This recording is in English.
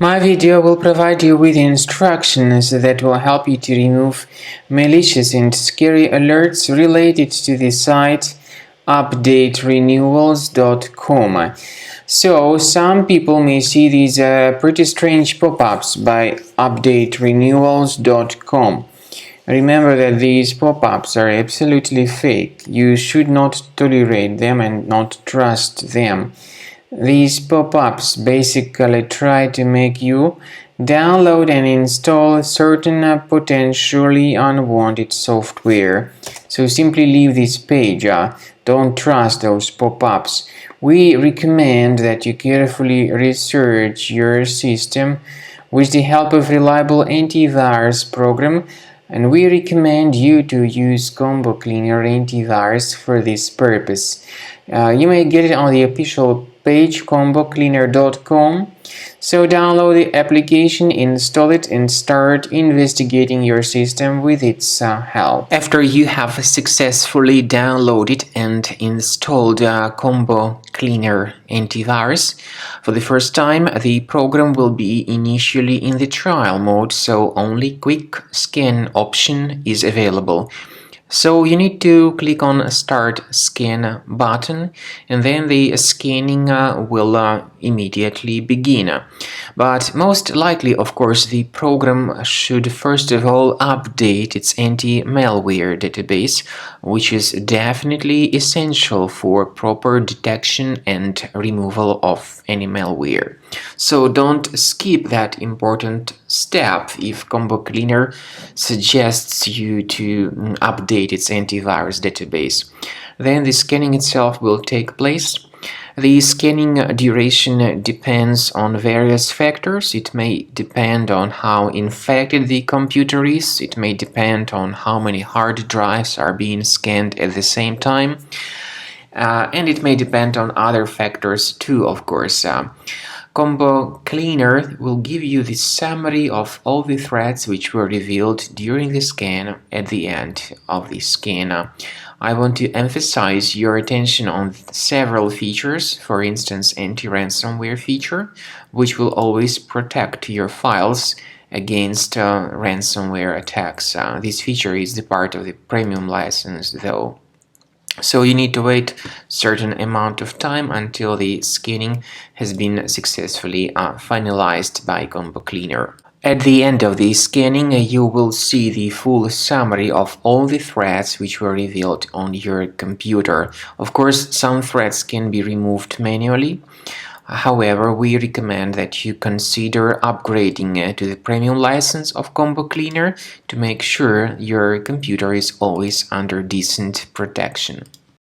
My video will provide you with instructions that will help you to remove malicious and scary alerts related to the site updaterenewals.com. So, some people may see these pretty strange pop-ups by updaterenewals.com. Remember that these pop-ups are absolutely fake. You should not tolerate them and not trust them. These pop-ups basically try to make you download and install certain potentially unwanted software. So simply leave this page. Don't trust those pop-ups. We recommend that you carefully research your system with the help of reliable antivirus program, and we recommend you to use Combo Cleaner antivirus for this purpose. You may get it on the official page combocleaner.com. So download the application, install it, and start investigating your system with its help. After you have successfully downloaded and installed Combo Cleaner antivirus, for the first time the program will be initially in the trial mode, so only quick scan option is available. So you need to click on Start Scan button, and then the scanning will immediately begin. But most likely, of course, the program should first of all update its anti-malware database, which is definitely essential for proper detection and removal of any malware. So don't skip that important step if Combo Cleaner suggests you to update its antivirus database. Then the scanning itself will take place. The scanning duration depends on various factors. It may depend on how infected the computer is. It may depend on how many hard drives are being scanned at the same time. And it may depend on other factors too, of course. Combo Cleaner will give you the summary of all the threats which were revealed during the scan at the end of the scan. I want to emphasize your attention on several features, for instance, anti-ransomware feature, which will always protect your files against ransomware attacks. This feature is the part of the premium license, though. So you need to wait a certain amount of time until the scanning has been successfully finalized by Combo Cleaner. At the end of the scanning, you will see the full summary of all the threats which were revealed on your computer. Of course, some threats can be removed manually. However, we recommend that you consider upgrading to the premium license of Combo Cleaner to make sure your computer is always under decent protection.